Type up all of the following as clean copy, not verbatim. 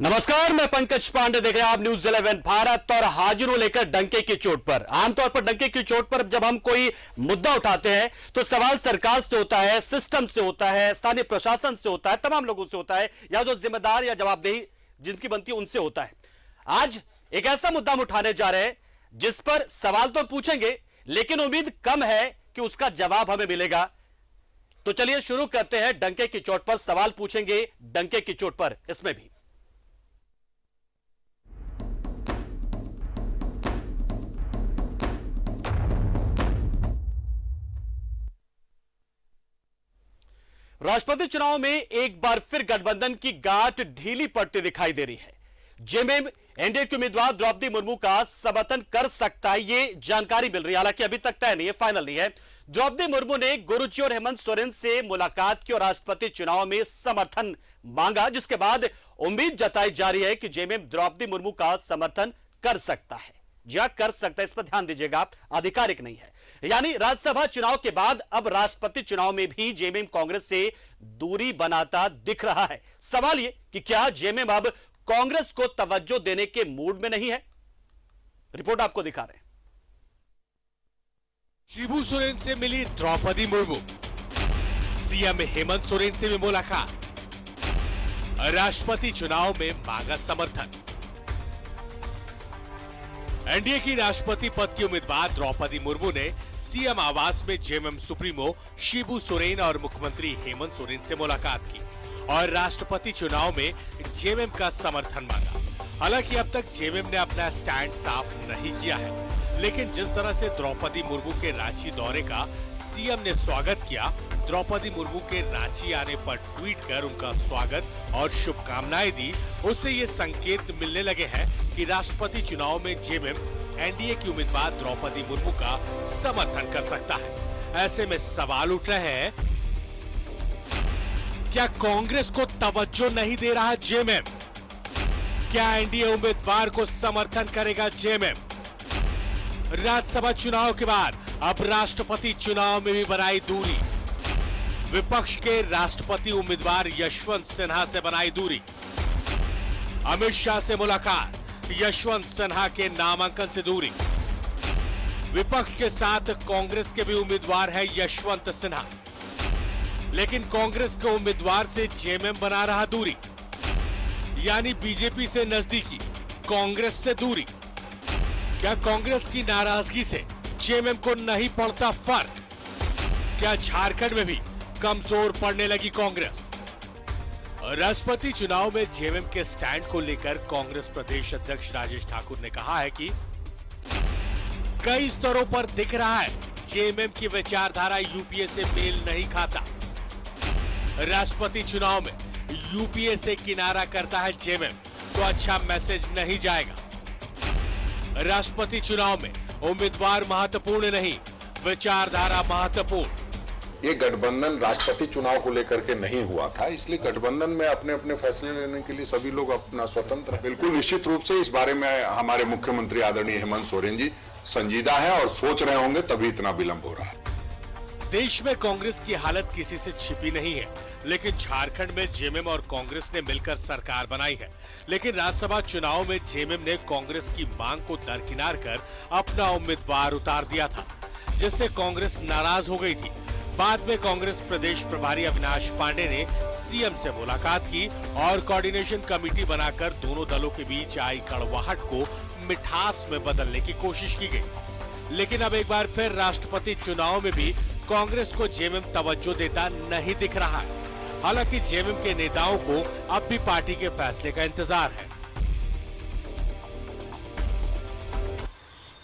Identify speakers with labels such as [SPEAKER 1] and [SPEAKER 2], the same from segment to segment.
[SPEAKER 1] नमस्कार, मैं पंकज पांडे, देख रहे हैं आप न्यूज 11 भारत। और हाजिरों लेकर डंके की चोट पर। आमतौर पर डंके की चोट पर जब हम कोई मुद्दा उठाते हैं तो सवाल सरकार से होता है, सिस्टम से होता है, स्थानीय प्रशासन से होता है, तमाम लोगों से होता है, या जो जिम्मेदार या जवाबदेही जिनकी बनती है उनसे होता है। आज एक ऐसा मुद्दा हम उठाने जा रहे हैं जिस पर सवाल तो पूछेंगे, लेकिन उम्मीद कम है कि उसका जवाब हमें मिलेगा। तो चलिए शुरू करते हैं। डंके की चोट पर सवाल पूछेंगे, डंके की चोट पर इसमें भी। राष्ट्रपति चुनाव में एक बार फिर गठबंधन की गांठ ढीली पड़ती दिखाई दे रही है। जेएमएम एनडीए के उम्मीदवार द्रौपदी मुर्मू का समर्थन कर सकता है, ये जानकारी मिल रही है। हालांकि अभी तक तय नहीं है, फाइनल नहीं है। द्रौपदी मुर्मू ने गुरुजी और हेमंत सोरेन से मुलाकात की और राष्ट्रपति चुनाव में समर्थन मांगा, जिसके बाद उम्मीद जताई जा रही है कि जेएमएम द्रौपदी मुर्मू का समर्थन कर सकता है। जी हां, कर सकता है, इस पर ध्यान दीजिएगा, आधिकारिक नहीं है। यानी राज्यसभा चुनाव के बाद अब राष्ट्रपति चुनाव में भी जेएमएम कांग्रेस से दूरी बनाता दिख रहा है। सवाल यह कि क्या जेएमएम अब कांग्रेस को तवज्जो देने के मूड में नहीं है? रिपोर्ट आपको दिखा रहे हैं।
[SPEAKER 2] शिबू सोरेन से मिली द्रौपदी मुर्मू, सीएम हेमंत सोरेन से भी मुलाकात, राष्ट्रपति चुनाव में मांगा समर्थन। एनडीए की राष्ट्रपति पद की उम्मीदवार द्रौपदी मुर्मू ने सीएम आवास में जेएमएम सुप्रीमो शिबू सोरेन और मुख्यमंत्री हेमंत सोरेन से मुलाकात की और राष्ट्रपति चुनाव में जेएमएम का समर्थन मांगा। हालांकि अब तक जेएमएम ने अपना स्टैंड साफ नहीं किया है, लेकिन जिस तरह से द्रौपदी मुर्मू के रांची दौरे का सीएम ने स्वागत किया, द्रौपदी मुर्मू के रांची आने पर ट्वीट कर उनका स्वागत और शुभकामनाएं दी, उससे ये संकेत मिलने लगे हैं कि राष्ट्रपति चुनाव में जेएमएम एनडीए की उम्मीदवार द्रौपदी मुर्मू का समर्थन कर सकता है। ऐसे में सवाल उठ रहे हैं, क्या कांग्रेस को तवज्जो नहीं दे रहा जेएमएम? क्या एनडीए उम्मीदवार को समर्थन करेगा जेएमएम? राज्यसभा चुनाव के बाद अब राष्ट्रपति चुनाव में भी बनाई दूरी। विपक्ष के राष्ट्रपति उम्मीदवार यशवंत सिन्हा से बनाई दूरी। अमित शाह से मुलाकात, यशवंत सिन्हा के नामांकन से दूरी। विपक्ष के साथ कांग्रेस के भी उम्मीदवार है यशवंत सिन्हा, लेकिन कांग्रेस के उम्मीदवार से जेएमएम बना रहा दूरी। यानी बीजेपी से नजदीकी, कांग्रेस से दूरी। क्या कांग्रेस की नाराजगी से जेएमएम को नहीं पड़ता फर्क? क्या झारखंड में भी कमजोर पड़ने लगी कांग्रेस? राष्ट्रपति चुनाव में जेएमएम के स्टैंड को लेकर कांग्रेस प्रदेश अध्यक्ष राजेश ठाकुर ने कहा है कि कई स्तरों पर दिख रहा है जेएमएम की विचारधारा यूपीए से मेल नहीं खाता। राष्ट्रपति चुनाव में यूपीए से किनारा करता है जेएमएम तो अच्छा मैसेज नहीं जाएगा। राष्ट्रपति चुनाव में उम्मीदवार महत्वपूर्ण नहीं, विचारधारा महत्वपूर्ण।
[SPEAKER 3] ये गठबंधन राष्ट्रपति चुनाव को लेकर के नहीं हुआ था, इसलिए गठबंधन में अपने अपने फैसले लेने के लिए सभी लोग अपना स्वतंत्र है। बिल्कुल निश्चित रूप से इस बारे में हमारे मुख्यमंत्री आदरणीय हेमंत सोरेन जी संजीदा है और सोच रहे होंगे, तभी इतना विलंब हो रहा है।
[SPEAKER 2] देश में कांग्रेस की हालत किसी से छिपी नहीं है, लेकिन झारखंड में जेएमएम और कांग्रेस ने मिलकर सरकार बनाई है। लेकिन राज्यसभा चुनाव में जेएमएम ने कांग्रेस की मांग को दरकिनार कर अपना उम्मीदवार उतार दिया था, जिससे कांग्रेस नाराज हो गई थी। बाद में कांग्रेस प्रदेश प्रभारी अविनाश पांडे ने सीएम से मुलाकात की और कोऑर्डिनेशन कमेटी बनाकर दोनों दलों के बीच आई कड़वाहट को मिठास में बदलने की कोशिश की गई। लेकिन अब एक बार फिर राष्ट्रपति चुनाव में भी कांग्रेस को जेएमएम तवज्जो देता नहीं दिख रहा है। हालांकि जेएमएम के नेताओं को अब भी पार्टी के फैसले का इंतजार है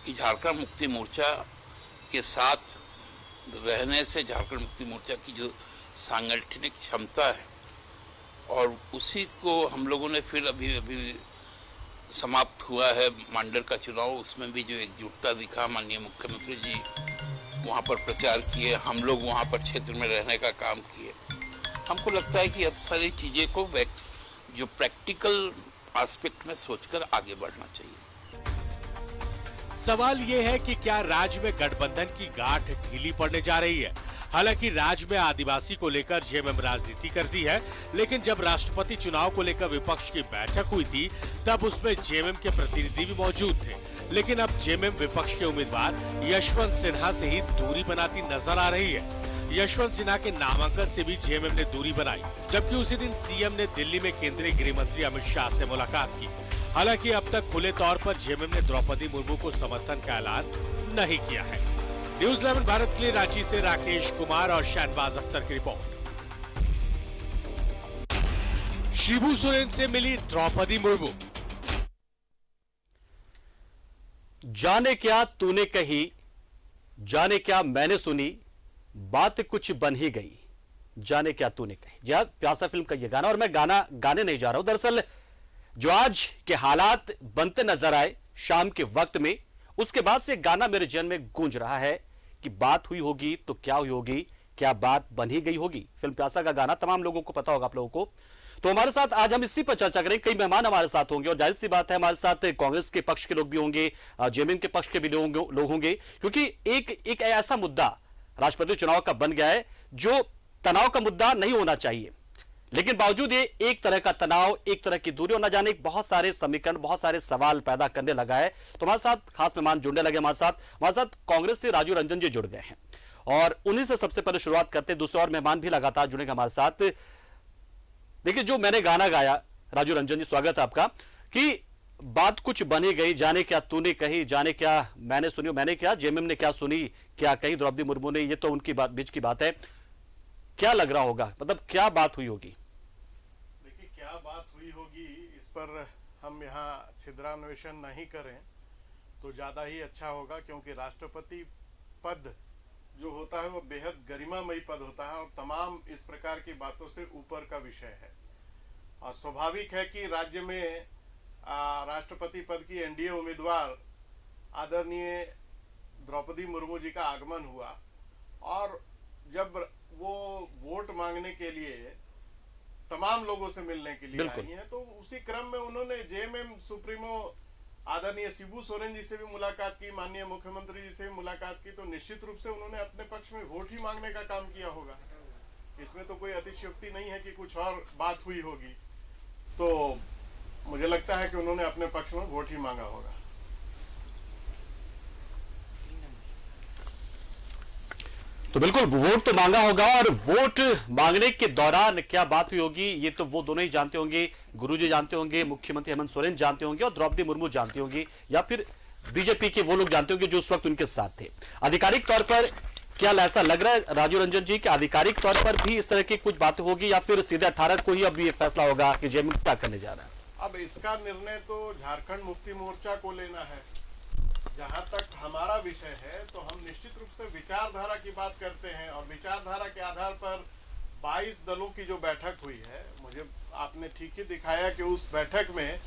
[SPEAKER 4] कि झारखंड मुक्ति मोर्चा के साथ रहने से झारखंड मुक्ति मोर्चा की जो सांगठनिक क्षमता है और उसी को हम लोगों ने फिर अभी समाप्त हुआ है मंडल का चुनाव, उसमें भी जो एकजुटता दिखा, माननीय मुख्यमंत्री जी वहाँ पर प्रचार किए, हम लोग वहाँ पर क्षेत्र में रहने का काम किए। हमको लगता है कि अब सारी चीज़ें को जो प्रैक्टिकल एस्पेक्ट में सोचकर आगे बढ़ना चाहिए।
[SPEAKER 2] सवाल ये है कि क्या राज्य में गठबंधन की गांठ ढीली पड़ने जा रही है? हालांकि राज्य में आदिवासी को लेकर जेएमएम राजनीति करती है, लेकिन जब राष्ट्रपति चुनाव को लेकर विपक्ष की बैठक हुई थी तब उसमें जेएमएम के प्रतिनिधि भी मौजूद थे। लेकिन अब जेएमएम विपक्ष के उम्मीदवार यशवंत सिन्हा से ही दूरी बनाती नजर आ रही है। यशवंत सिन्हा के नामांकन से भी जेएमएम ने दूरी बनाई, जबकि उसी दिन सीएम ने दिल्ली में केंद्रीय गृह मंत्री अमित शाह से मुलाकात की। हालांकि अब तक खुले तौर पर जेएमएम ने द्रौपदी मुर्मू को समर्थन का ऐलान नहीं किया है। न्यूज़ 11 भारत के लिए रांची से राकेश कुमार और शहनवाज अख्तर की रिपोर्ट। शिबू सोरेन से मिली द्रौपदी मुर्मू।
[SPEAKER 1] जाने क्या तूने कही, जाने क्या मैंने सुनी, बात कुछ बन ही गई, जाने क्या तूने कही। जी प्यासा फिल्म का ये गाना, और मैं गाना गाने नहीं जा रहा हूं। दरअसल जो आज के हालात बनते नजर आए शाम के वक्त में, उसके बाद से गाना मेरे जन में गूंज रहा है कि बात हुई होगी तो क्या हुई होगी, क्या बात बन ही गई होगी। फिल्म प्यासा का गाना तमाम लोगों को पता होगा, आप लोगों को। तो हमारे साथ आज हम इसी पर चर्चा करेंगे। कई मेहमान हमारे साथ होंगे और जाहिर सी बात है हमारे साथ कांग्रेस के पक्ष के लोग भी होंगे, जेएमएम के पक्ष के भी लोग होंगे, क्योंकि एक ऐसा मुद्दा राष्ट्रपति चुनाव का बन गया है जो तनाव का मुद्दा नहीं होना चाहिए, लेकिन बावजूद ये एक तरह का तनाव, एक तरह की दूरी और न जाने बहुत सारे समीकरण, बहुत सारे सवाल पैदा करने लगा है। तो हमारे साथ खास मेहमान जुड़ने लगे। हमारे साथ कांग्रेस से राजू रंजन जी जुड़ गए हैं और उन्हीं से सबसे पहले शुरुआत करते हैं। दूसरे और मेहमान भी लगातार जुड़ेंगे हमारे साथ। देखिए, जो मैंने गाना गाया, राजू रंजन जी स्वागत है आपका, कि बात कुछ बनी गई, जाने क्या तूने कही, जाने क्या मैंने सुनी, मैंने क्या, जेएमएम ने क्या सुनी, क्या कही द्रौपदी मुर्मू ने, ये तो उनकी बात बीच की बात है। क्या लग रहा होगा, मतलब क्या बात हुई होगी?
[SPEAKER 5] देखिए, क्या बात हुई होगी इस पर हम यहाँ छिद्रान्वेषण नहीं करें तो ज्यादा ही अच्छा होगा, क्योंकि राष्ट्रपति पद जो होता है वो बेहद गरिमामयी पद होता है और तमाम इस प्रकार की बातों से ऊपर का विषय है। और स्वाभाविक है कि राज्य में राष्ट्रपति पद की एनडीए उम्मीदवार आदरणीय द्रौपदी मुर्मू जी का आगमन हुआ और जब वो वोट मांगने के लिए तमाम लोगों से मिलने के लिए आई हैं, तो उसी क्रम में उन्होंने जेएमएम सुप्रीमो आदरणीय शिबू सोरेन जी से भी मुलाकात की, माननीय मुख्यमंत्री जी से भी मुलाकात की। तो निश्चित रूप से उन्होंने अपने पक्ष में वोट ही मांगने का काम किया होगा। इसमें तो कोई अतिशयोक्ति नहीं है कि कुछ और बात हुई होगी। तो मुझे लगता है कि उन्होंने अपने पक्ष में वोट ही मांगा होगा।
[SPEAKER 1] तो बिल्कुल वोट तो मांगा होगा, और वोट मांगने के दौरान क्या बात हुई होगी ये तो वो दोनों ही जानते होंगे। गुरुजी जानते होंगे, मुख्यमंत्री हेमंत सोरेन जानते होंगे और द्रौपदी मुर्मू जानती होंगी, या फिर बीजेपी के वो लोग जानते होंगे जो उस वक्त उनके साथ थे। आधिकारिक तौर पर क्या ऐसा लग रहा है राजू रंजन जी कि आधिकारिक तौर पर भी इस तरह की कुछ बातें होगी, या फिर सीधे 18 को ही अब ये फैसला होगा कि जेएमएम क्या करने जा रहा है?
[SPEAKER 5] अब इसका निर्णय तो झारखंड मुक्ति मोर्चा को लेना है। जहां तक हमारा विषय है तो हम निश्चित रूप से विचारधारा की बात करते हैं और विचारधारा के आधार पर 22 दलों की जो बैठक हुई है, मुझे आपने ठीक ही दिखाया कि उस बैठक में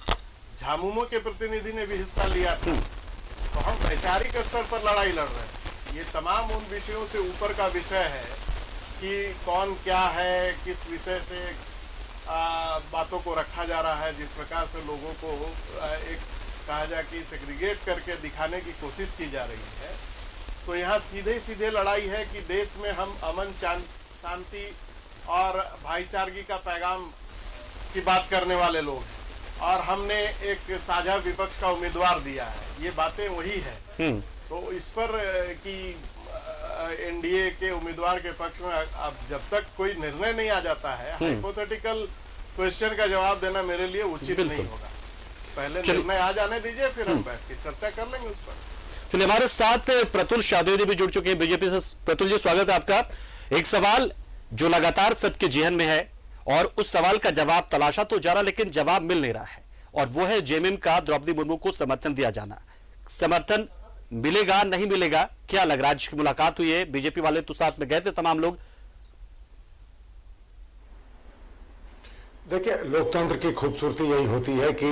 [SPEAKER 5] झामुमो के प्रतिनिधि ने भी हिस्सा लिया था। तो हम वैचारिक स्तर पर लड़ाई लड़ रहे हैं। ये तमाम उन विषयों से ऊपर का विषय है कि कौन क्या है, किस विषय से बातों को रखा जा रहा है, जिस प्रकार से लोगों को एक कहा जाए कि सेग्रीगेट करके दिखाने की कोशिश की जा रही है। तो यहाँ सीधे सीधे लड़ाई है कि देश में हम अमन शांति और भाईचारगी का पैगाम की बात करने वाले लोग हैं और हमने एक साझा विपक्ष का उम्मीदवार दिया है। ये बातें वही है। तो इस पर कि एनडीए के उम्मीदवार के पक्ष में अब जब तक कोई निर्णय नहीं आ जाता है, हाइपोथेटिकल क्वेश्चन का जवाब देना मेरे लिए उचित नहीं होगा। पहले निर्णय आ जाने दीजिए, फिर हम बैठ के चर्चा कर लेंगे उस पर।
[SPEAKER 1] चलिए, हमारे साथ प्रतुल शाहदेव जी भी जुड़ चुके हैं बीजेपी से। प्रतुल जी स्वागत है आपका। एक सवाल जो लगातार सबके जेहन में है और उस सवाल का जवाब तलाशा तो जा रहा, लेकिन जवाब मिल नहीं रहा है, और वो है जेएमएम का द्रौपदी मुर्मू को समर्थन दिया जाना। समर्थन मिलेगा नहीं मिलेगा, क्या लग रहा है? आज की मुलाकात हुई है, बीजेपी वाले तो साथ में गए थे तमाम लोग।
[SPEAKER 6] देखिए, लोकतंत्र की खूबसूरती यही होती है कि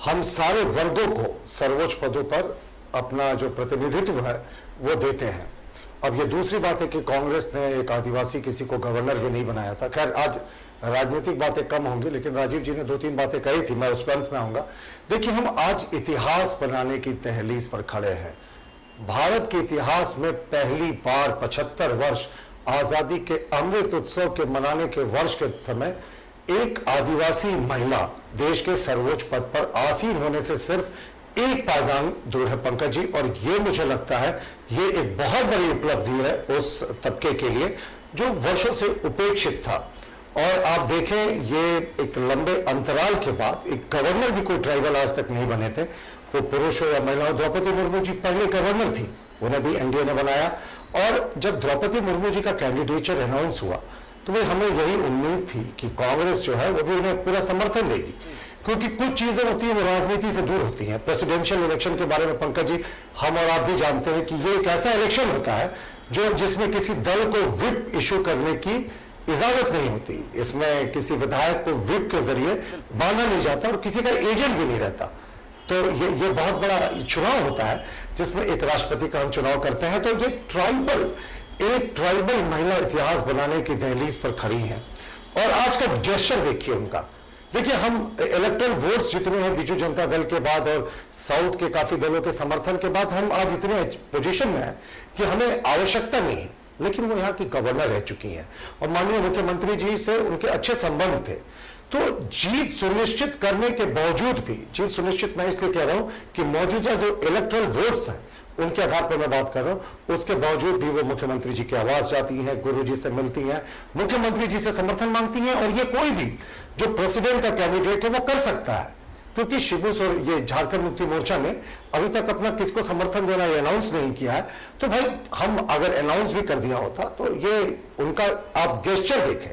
[SPEAKER 6] हम सारे वर्गों को सर्वोच्च पदों पर अपना जो प्रतिनिधित्व है वो देते हैं। अब ये दूसरी बात है कि कांग्रेस ने एक आदिवासी किसी को गवर्नर भी नहीं बनाया था। खैर, आज राजनीतिक बातें कम होंगी, लेकिन राजीव जी ने 2-3 बातें कही थी, मैं उस पर अंत में आऊंगा। देखिए, हम आज इतिहास बनाने की तहलीस पर खड़े हैं। भारत के इतिहास में पहली बार 75 वर्ष आजादी के अमृत उत्सव के मनाने के वर्ष के समय एक आदिवासी महिला देश के सर्वोच्च पद पर आसीन होने से सिर्फ एक पायदान दूर है पंकज जी। और ये मुझे लगता है ये एक बहुत बड़ी उपलब्धि है उस तबके के लिए जो वर्षों से उपेक्षित था। और आप देखें ये एक लंबे अंतराल के बाद एक गवर्नर भी कोई ट्राइबल आज तक नहीं बने थे, वो पुरुष हो या महिला हो। द्रौपदी मुर्मू जी पहले गवर्नर थी, उन्हें भी एनडीए ने बनाया। और जब द्रौपदी मुर्मू जी का कैंडिडेचर अनाउंस हुआ तो भाई हमें यही उम्मीद थी कि कांग्रेस जो है वो भी उन्हें पूरा समर्थन देगी, क्योंकि कुछ चीजें होती हैं वो राजनीति से दूर होती हैं। प्रेसिडेंशियल इलेक्शन के बारे में पंकज जी हम और आप भी जानते हैं कि ये एक ऐसा इलेक्शन होता है जो जिसमें किसी दल को व्हिप इशू करने की इजाजत नहीं होती। इसमें किसी विधायक को व्हिप के जरिए बांधा नहीं जाता और किसी का एजेंट भी नहीं रहता। तो ये बहुत बड़ा चुनाव होता है जिसमें एक राष्ट्रपति का हम चुनाव करते हैं। तो ये एक ट्राइबल महिला इतिहास बनाने की दहलीज पर खड़ी हैं। और आज का जेस्चर देखिए उनका। देखिए हम इलेक्टोरल वोट्स जितने हैं बीजू जनता दल के बाद और साउथ के काफी दलों के समर्थन के बाद हम आज इतने पोजीशन में हैं कि हमें आवश्यकता नहीं है, लेकिन वो यहाँ की गवर्नर रह चुकी हैं और माननीय मुख्यमंत्री जी से उनके अच्छे संबंध थे। तो जीत सुनिश्चित करने के बावजूद भी, जीत सुनिश्चित मैं इसलिए कह रहा हूं कि मौजूदा जो इलेक्टोरल वोट्स हैं उनके आधार पर मैं बात कर रहा हूं, उसके बावजूद भी वो मुख्यमंत्री जी के आवास जाती हैं, गुरु जी से मिलती हैं, मुख्यमंत्री जी से समर्थन मांगती हैं। और ये कोई भी जो प्रेसिडेंट का कैंडिडेट है वो कर सकता है, क्योंकि शिबू सोरेन ये झारखंड मुक्ति मोर्चा ने अभी तक अपना किसको समर्थन देना ये अनाउंस नहीं किया है। तो भाई हम अगर अनाउंस भी कर दिया होता तो ये उनका आप गेस्चर देखें,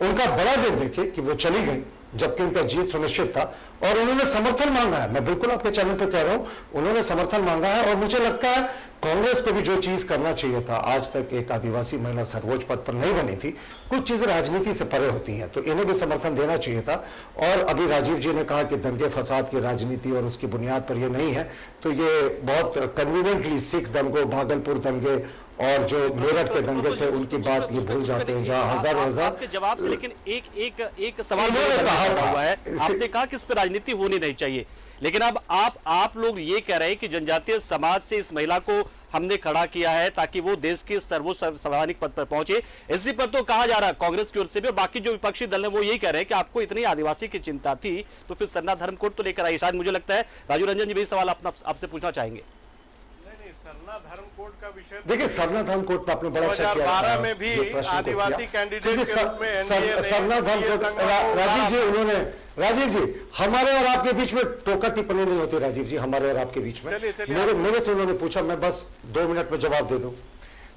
[SPEAKER 6] उनका बड़ा दिल देखें कि वो चली गई जबकि उनका जीत सुनिश्चित था और उन्होंने समर्थन मांगा है। मैं बिल्कुल आपके चैनल पे कह रहा हूं, उन्होंने समर्थन मांगा है। और मुझे लगता है कांग्रेस को भी जो चीज करना चाहिए था, आज तक एक आदिवासी महिला सर्वोच्च पद पर नहीं बनी थी, कुछ चीजें राजनीति से परे होती हैं, तो इन्हें भी समर्थन देना चाहिए था। और अभी राजीव जी ने कहा कि दंगे फसाद की राजनीति और उसकी बुनियाद पर यह नहीं है, तो ये बहुत कन्वीनियंटली सिख दंगों, भागलपुर दंगे और जो मेरठ के दंगे थे उनकी बात ये भूल जाते हैं जहां हजार
[SPEAKER 1] आपके जवाब से। लेकिन एक सवाल हुआ है, आपने कहा कि इस पर राजनीति होनी नहीं चाहिए, लेकिन अब आप लोग ये कह रहे हैं कि जनजातीय समाज से इस महिला को हमने खड़ा किया है ताकि वो देश के सर्वोच्च संवैधानिक पद पर पहुंचे। इसी पर तो कहा जा रहा है कांग्रेस की ओर से भी, और बाकी जो विपक्षी दल है वो यही कह रहे हैं कि आपको इतनी आदिवासी की चिंता थी तो फिर सरना धर्म कोड तो लेकर आई। शायद मुझे लगता है राजू रंजन जी भी सवाल आपसे पूछना चाहेंगे।
[SPEAKER 5] सरना धर्म कोड का विषय
[SPEAKER 6] देखिए, सरना धर्म कोड पर आपने बड़ा अच्छा किया।
[SPEAKER 5] 2012 में भी आदिवासी कैंडिडेट के रूप में
[SPEAKER 6] सरना धर्म कोड राजीव जी हमारे और आपके बीच में टोका टिप्पणी नहीं होती। राजीव जी हमारे और आपके बीच में मेरे से उन्होंने पूछा, मैं बस 2 मिनट में जवाब दे दूं।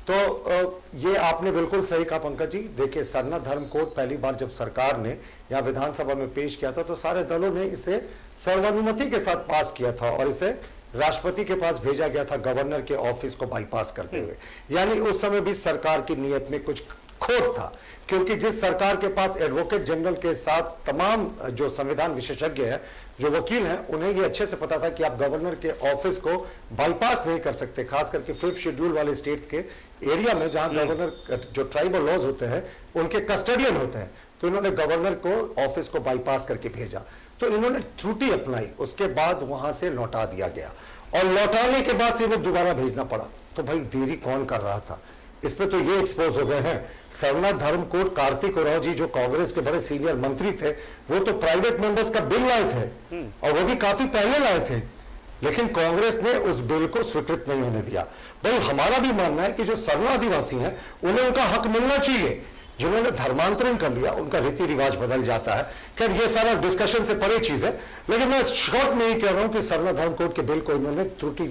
[SPEAKER 6] तो ये आपने बिल्कुल सही कहा पंकज जी। देखिए, सरना धर्म कोड पहली बार जब सरकार ने यहाँ विधानसभा में पेश किया था तो सारे दलों ने इसे सर्वानुमति के साथ पास किया था और इसे राष्ट्रपति के पास भेजा गया था गवर्नर के ऑफिस को बाईपास करते हुए। यानी उस समय भी सरकार की नीयत में कुछ खोट था, क्योंकि जिस सरकार के पास एडवोकेट जनरल के साथ तमाम जो संविधान विशेषज्ञ हैं, जो वकील हैं, उन्हें ये अच्छे से पता था कि आप गवर्नर के ऑफिस को बाईपास नहीं कर सकते, खास करके 5th शेड्यूल वाले स्टेट्स के एरिया में जहां गवर्नर जो ट्राइबल लॉज होते हैं उनके कस्टडियन होते हैं। तो इन्होंने गवर्नर को ऑफिस को बाईपास करके भेजा, तो इन्होंने त्रुटि अपनाई, उसके बाद वहां से लौटा दिया गया और लौटाने के बाद से इन्हें दोबारा भेजना पड़ा। तो भाई देरी कौन कर रहा था? इस पे तो ये एक्सपोज हो गए हैं। सरना धर्म कोड कार्तिक उरांव जी जो कांग्रेस के बड़े सीनियर मंत्री थे, वो तो प्राइवेट मेंबर्स का बिल लाए थे और वो भी काफी पहले लाए थे, लेकिन कांग्रेस ने उस बिल को स्वीकृत नहीं होने दिया। भाई हमारा भी मानना है कि जो सरना आदिवासी हैं उन्हें उनका हक मिलना चाहिए। जिन्होंने धर्मांतरण कर लिया उनका रीति रिवाज बदल जाता है। खैर ये सारा डिस्कशन से परे चीज है, लेकिन मैं शॉर्ट में ही कह रहा हूं कि सरना धर्म कोड के बिल को इन्होंने त्रुटि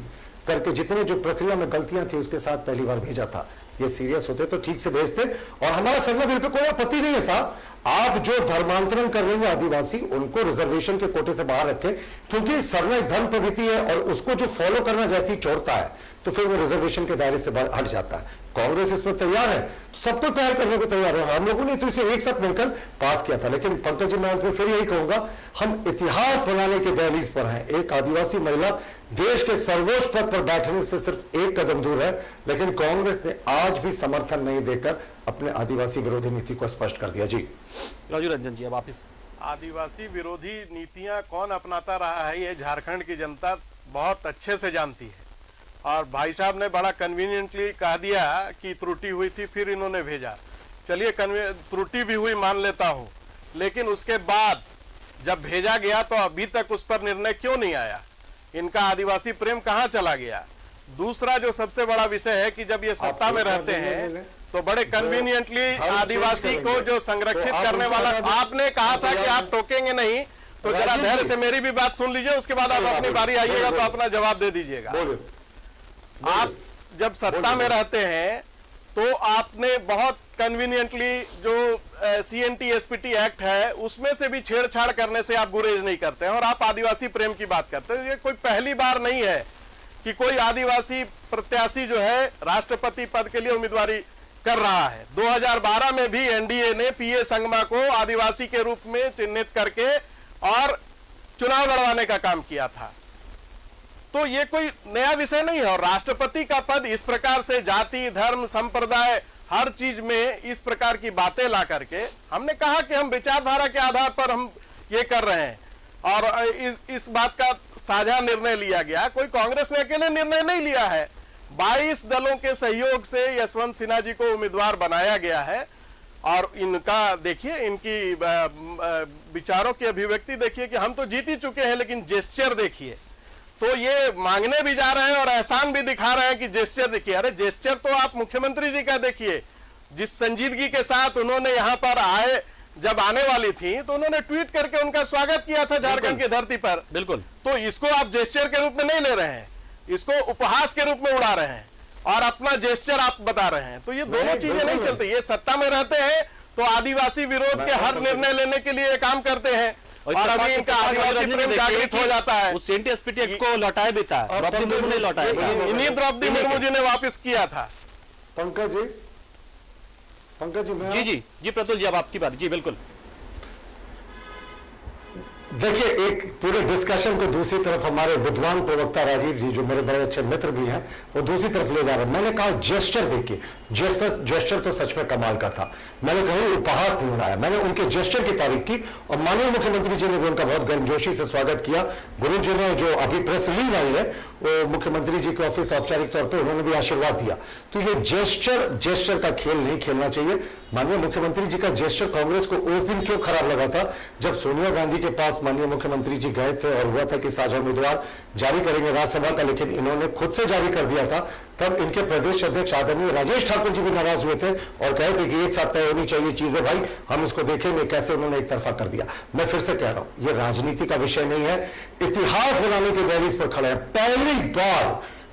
[SPEAKER 6] करके जितने जो प्रक्रिया में गलतियां थी उसके साथ पहली बार भेजा था। ये सीरियस होते तो ठीक से भेजते और हमारा सरना बिल पे कोई आपत्ति नहीं है साहब। आप जो धर्मांतरण कर लेंगे आदिवासी उनको रिजर्वेशन के कोटे से बाहर रखें, क्योंकि सरना एक धर्म पद्धति है और उसको जो फॉलो करना जैसे ही छोड़ता है तो फिर वो रिजर्वेशन के दायरे से हट जाता है। कांग्रेस इसमें तैयार है, सबको तैयार करने को तैयार है। हम लोगों ने तो इसे एक साथ मिलकर पास किया था। लेकिन पंकज जी मैं अंत में फिर यही कहूंगा, हम इतिहास बनाने के दहलीज पर हैं। एक आदिवासी महिला देश के सर्वोच्च पद पर बैठने से सिर्फ एक कदम दूर है, लेकिन कांग्रेस ने आज भी समर्थन नहीं देकर अपने आदिवासी विरोधी नीति को स्पष्ट कर दिया। जी
[SPEAKER 1] राजू रंजन जी, अब वापिस
[SPEAKER 5] आदिवासी विरोधी नीतियां कौन अपनाता रहा है ये झारखंड की जनता बहुत अच्छे से जानती है। और भाई साहब ने बड़ा कन्वीनियंटली कह दिया कि त्रुटि हुई थी, फिर इन्होंने भेजा। चलिए त्रुटि भी हुई मान लेता हूं, लेकिन उसके बाद जब भेजा गया तो अभी तक उस पर निर्णय क्यों नहीं आया? इनका आदिवासी प्रेम कहां चला गया? दूसरा जो सबसे बड़ा विषय है कि जब ये सत्ता में रहते हैं तो बड़े कन्वीनियंटली आदिवासी को जो संरक्षित करने वाला, आपने कहा था कि आप टोकेंगे नहीं, तो जरा धैर्य से मेरी भी बात सुन लीजिए, उसके बाद आप अपनी बारी आइएगा तो अपना जवाब दे दीजिएगा। आप जब सत्ता में रहते हैं तो आपने बहुत कन्वीनियंटली जो CNT SPT एक्ट है उसमें से भी छेड़छाड़ करने से आप गुरेज नहीं करते हैं और आप आदिवासी प्रेम की बात करते हैं। ये कोई पहली बार नहीं है कि कोई आदिवासी प्रत्याशी जो है राष्ट्रपति पद के लिए उम्मीदवारी कर रहा है। 2012 में भी NDA ने PA संगमा को आदिवासी के रूप में चिन्हित करके और चुनाव लड़वाने का काम किया था। तो ये कोई नया विषय नहीं है। और राष्ट्रपति का पद इस प्रकार से जाति, धर्म, संप्रदाय, हर चीज में इस प्रकार की बातें ला करके, हमने कहा कि हम विचारधारा के आधार पर हम ये कर रहे हैं और इस बात का साझा निर्णय लिया गया। कोई कांग्रेस ने अकेले निर्णय नहीं लिया है, 22 दलों के सहयोग से यशवंत सिन्हा जी को उम्मीदवार बनाया गया है। और इनका देखिए, इनकी विचारों की अभिव्यक्ति देखिए कि हम तो जीत ही चुके हैं, लेकिन जेस्चर देखिए, तो ये मांगने भी जा रहे हैं और एहसान भी दिखा रहे हैं कि जेस्चर देखिए। अरे जेस्चर तो आप मुख्यमंत्री जी का देखिए, जिस संजीदगी के साथ उन्होंने यहाँ पर आए, जब आने वाली थी तो उन्होंने ट्वीट करके उनका स्वागत किया था झारखंड की धरती पर।
[SPEAKER 1] बिल्कुल।
[SPEAKER 5] तो इसको आप जेस्चर के रूप में नहीं ले रहे हैं, इसको उपहास के रूप में उड़ा रहे हैं और अपना जेस्चर आप बता रहे हैं। तो ये दोनों चीजें नहीं चलती। ये सत्ता में रहते हैं तो आदिवासी विरोध के हर निर्णय लेने के लिए काम करते हैं और अभी इनका आदिवासी प्रेम जागृत हो जाता है।
[SPEAKER 1] उस CNT SPT एक्ट को लौटाया भी था, द्रौपदी मुर्मू ने लौटाया था,
[SPEAKER 5] इन्हीं द्रौपदी मुर्मू जी ने वापस किया था।
[SPEAKER 6] पंकज जी
[SPEAKER 1] जी प्रतुल जी, अब आपकी बात। जी बिल्कुल।
[SPEAKER 6] देखिए, एक पूरे डिस्कशन को दूसरी तरफ हमारे विद्वान प्रवक्ता राजीव जी, जो मेरे बड़े अच्छे मित्र भी हैं, वो दूसरी तरफ ले जा रहे हैं। मैंने कहा जेस्चर देखिए, जेस्चर तो सच में कमाल का था। मैंने कहीं उपहास नहीं उड़ाया, मैंने उनके जेस्चर की तारीफ की और माननीय मुख्यमंत्री जी ने भी उनका बहुत गर्मजोशी से स्वागत किया। गुरु जी ने जो अभी प्रेस रिलीज आई है वो मुख्यमंत्री जी के ऑफिस औपचारिक तौर पर उन्होंने भी आशीर्वाद दिया। तो ये जेस्चर का खेल नहीं खेलना चाहिए। माननीय मुख्यमंत्री जी का जेस्चर कांग्रेस को उस दिन क्यों खराब लगा था जब सोनिया गांधी के पास माननीय मुख्यमंत्री जी गए थे और हुआ था कि साझा उम्मीदवार जारी करेंगे राज्यसभा का, लेकिन इन्होंने खुद से जारी कर दिया था। तब इनके प्रदेश अध्यक्ष आदरणीय राजेश ठाकुर जी भी नाराज हुए थे और कहे थे कि एक साथ तय होनी चाहिए चीजें, भाई हम इसको देखेंगे कैसे उन्होंने एक तरफा कर दिया। मैं फिर से कह रहा हूं, ये राजनीति का विषय नहीं है, इतिहास बनाने के दहलीज पर खड़े हैं। पहली बार